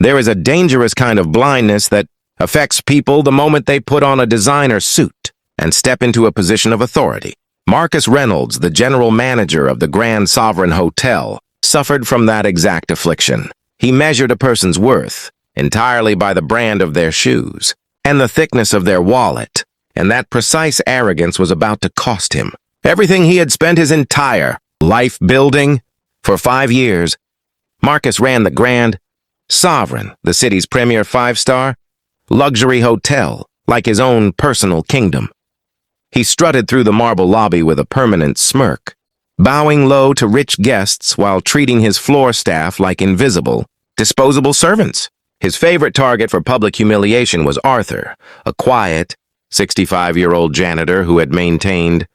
There is a dangerous kind of blindness that affects people the moment they put on a designer suit and step into a position of authority. Marcus Reynolds, the general manager of the Grand Sovereign Hotel, suffered from that exact affliction. He measured a person's worth entirely by the brand of their shoes and the thickness of their wallet, and that precise arrogance was about to cost him everything he had spent his entire life building. For 5 years, Marcus ran the Grand Sovereign, the city's premier 5-star luxury hotel, like his own personal kingdom. He strutted through the marble lobby with a permanent smirk, bowing low to rich guests while treating his floor staff like invisible, disposable servants. His favorite target for public humiliation was Arthur, a quiet, 65-year-old janitor who had maintained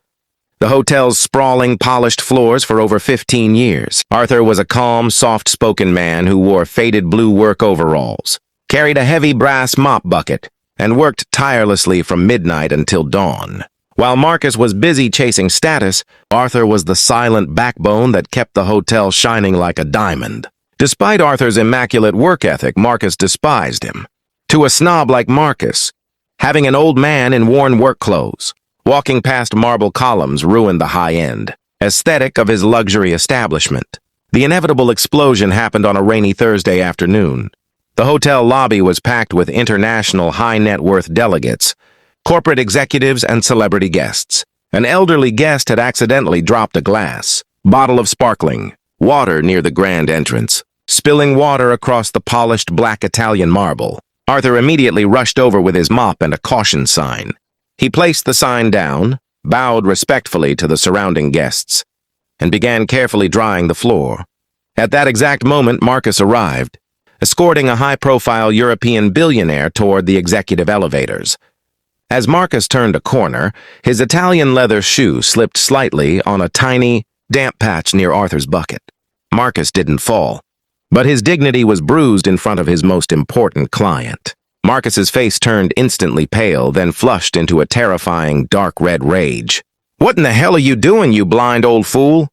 the hotel's sprawling, polished floors for over 15 years. Arthur was a calm, soft-spoken man who wore faded blue work overalls, carried a heavy brass mop bucket, and worked tirelessly from midnight until dawn. While Marcus was busy chasing status, Arthur was the silent backbone that kept the hotel shining like a diamond. Despite Arthur's immaculate work ethic, Marcus despised him. To a snob like Marcus, having an old man in worn work clothes walking past marble columns ruined the high-end aesthetic of his luxury establishment. The inevitable explosion happened on a rainy Thursday afternoon. The hotel lobby was packed with international high-net-worth delegates, corporate executives, and celebrity guests. An elderly guest had accidentally dropped a glass bottle of sparkling water near the grand entrance, spilling water across the polished black Italian marble. Arthur immediately rushed over with his mop and a caution sign. He placed the sign down, bowed respectfully to the surrounding guests, and began carefully drying the floor. At that exact moment, Marcus arrived, escorting a high-profile European billionaire toward the executive elevators. As Marcus turned a corner, his Italian leather shoe slipped slightly on a tiny, damp patch near Arthur's bucket. Marcus didn't fall, but his dignity was bruised in front of his most important client. Marcus's face turned instantly pale, then flushed into a terrifying, dark red rage. "What in the hell are you doing, you blind old fool?"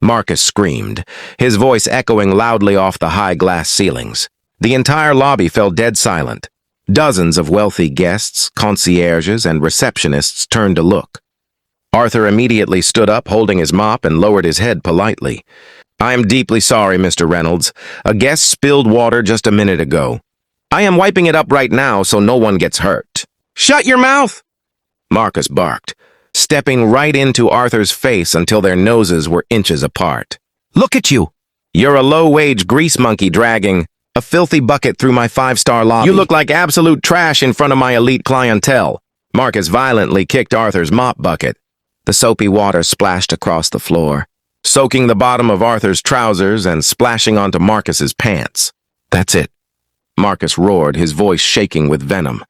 Marcus screamed, his voice echoing loudly off the high glass ceilings. The entire lobby fell dead silent. Dozens of wealthy guests, concierges, and receptionists turned to look. Arthur immediately stood up, holding his mop, and lowered his head politely. "I am deeply sorry, Mr. Reynolds. A guest spilled water just a minute ago. I am wiping it up right now so no one gets hurt." "Shut your mouth!" Marcus barked, stepping right into Arthur's face until their noses were inches apart. "Look at you! You're a low-wage grease monkey dragging a filthy bucket through my 5-star lobby. You look like absolute trash in front of my elite clientele." Marcus violently kicked Arthur's mop bucket. The soapy water splashed across the floor, soaking the bottom of Arthur's trousers and splashing onto Marcus's pants. "That's it," Marcus roared, his voice shaking with venom.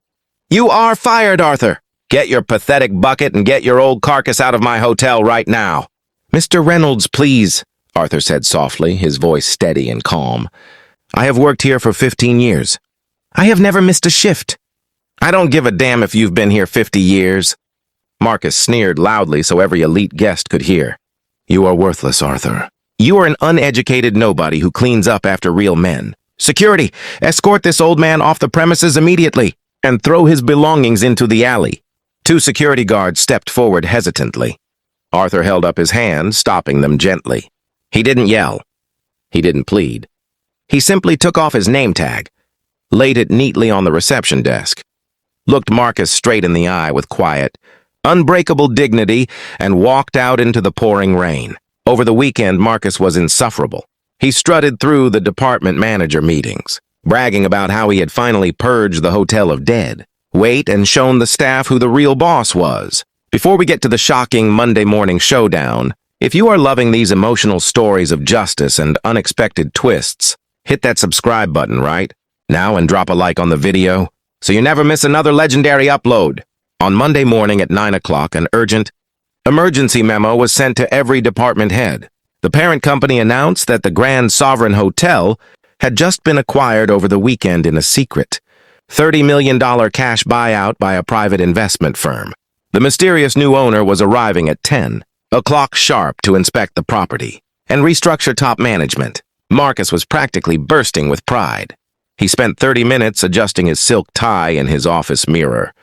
"You are fired, Arthur! Get your pathetic bucket and get your old carcass out of my hotel right now." "Mr. Reynolds, please," Arthur said softly, his voice steady and calm. "I have worked here for 15 years. I have never missed a shift." "I don't give a damn if you've been here 50 years. Marcus sneered loudly so every elite guest could hear. "You are worthless, Arthur. You are an uneducated nobody who cleans up after real men. Security, escort this old man off the premises immediately and throw his belongings into the alley." 2 security guards stepped forward hesitantly. Arthur held up his hand, stopping them gently. He didn't yell. He didn't plead. He simply took off his name tag, laid it neatly on the reception desk, looked Marcus straight in the eye with quiet, unbreakable dignity, and walked out into the pouring rain. Over the weekend, Marcus was insufferable. He strutted through the department manager meetings, bragging about how he had finally purged the hotel of dead weight and shown the staff who the real boss was. Before we get to the shocking Monday morning showdown, if you are loving these emotional stories of justice and unexpected twists, hit that subscribe button right now and drop a like on the video so you never miss another legendary upload. On Monday morning at 9 o'clock, an urgent emergency memo was sent to every department head. The parent company announced that the Grand Sovereign Hotel had just been acquired over the weekend in a secret $30 million cash buyout by a private investment firm. The mysterious new owner was arriving at 10 o'clock sharp to inspect the property and restructure top management. Marcus was practically bursting with pride. He spent 30 minutes adjusting his silk tie in his office mirror,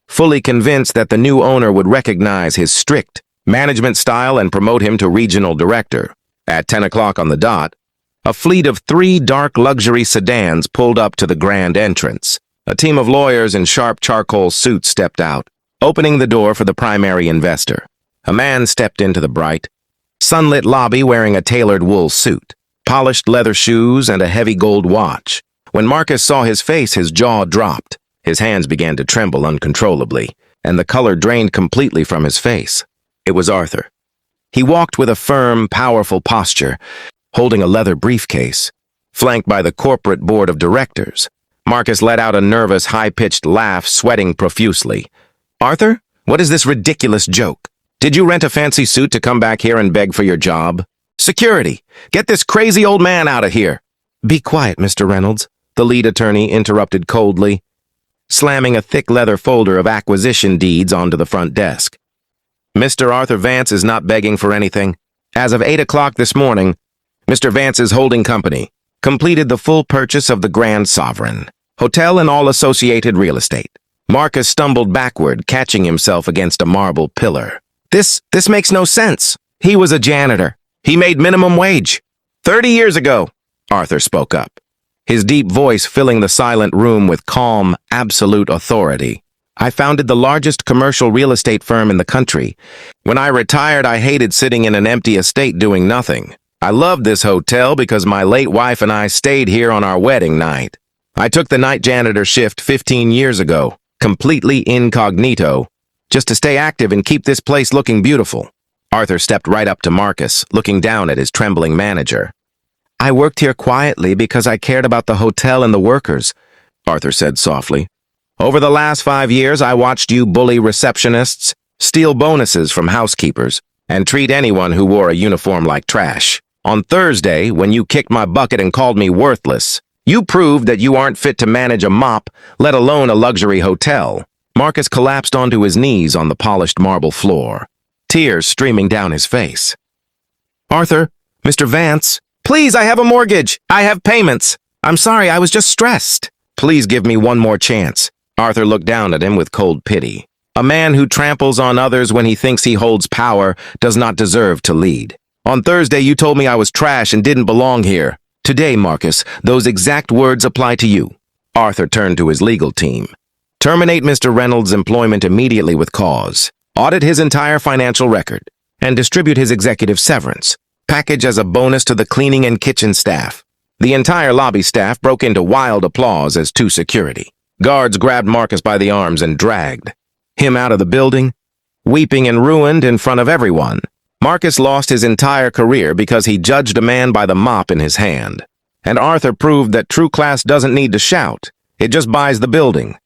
fully convinced that the new owner would recognize his strict management style and promote him to regional director. At 10 o'clock on the dot, a fleet of 3 dark luxury sedans pulled up to the grand entrance. A team of lawyers in sharp charcoal suits stepped out, opening the door for the primary investor. A man stepped into the bright, sunlit lobby wearing a tailored wool suit, polished leather shoes, and a heavy gold watch. When Marcus saw his face, his jaw dropped. His hands began to tremble uncontrollably, and the color drained completely from his face. It was Arthur. He walked with a firm, powerful posture, holding a leather briefcase, flanked by the corporate board of directors. Marcus let out a nervous, high-pitched laugh, sweating profusely. "Arthur, what is this ridiculous joke? Did you rent a fancy suit to come back here and beg for your job? Security, get this crazy old man out of here." "Be quiet, Mr. Reynolds," the lead attorney interrupted coldly, slamming a thick leather folder of acquisition deeds onto the front desk. "Mr. Arthur Vance is not begging for anything. As of 8 o'clock this morning, Mr. Vance's holding company completed the full purchase of the Grand Sovereign Hotel and all associated real estate." Marcus stumbled backward, catching himself against a marble pillar. This makes no sense. He was a janitor. He made minimum wage. 30 years ago," Arthur spoke up, his deep voice filling the silent room with calm, absolute authority. "I founded the largest commercial real estate firm in the country. When I retired, I hated sitting in an empty estate doing nothing. I loved this hotel because my late wife and I stayed here on our wedding night. I took the night janitor shift 15 years ago, completely incognito, just to stay active and keep this place looking beautiful." Arthur stepped right up to Marcus, looking down at his trembling manager. "I worked here quietly because I cared about the hotel and the workers," Arthur said softly. "Over the last 5 years, I watched you bully receptionists, steal bonuses from housekeepers, and treat anyone who wore a uniform like trash. On Thursday, when you kicked my bucket and called me worthless, you proved that you aren't fit to manage a mop, let alone a luxury hotel." Marcus collapsed onto his knees on the polished marble floor, tears streaming down his face. "Arthur, Mr. Vance, please, I have a mortgage. I have payments. I'm sorry, I was just stressed. Please give me one more chance." Arthur looked down at him with cold pity. A man who tramples on others when he thinks he holds power does not deserve to lead. "On Thursday, you told me I was trash and didn't belong here. Today, Marcus, those exact words apply to you." Arthur turned to his legal team. "Terminate Mr. Reynolds' employment immediately with cause. Audit his entire financial record, and distribute his executive severance package as a bonus to the cleaning and kitchen staff." The entire lobby staff broke into wild applause as two security guards grabbed Marcus by the arms and dragged him out of the building, weeping and ruined in front of everyone. Marcus lost his entire career because he judged a man by the mop in his hand. And Arthur proved that true class doesn't need to shout. It just buys the building.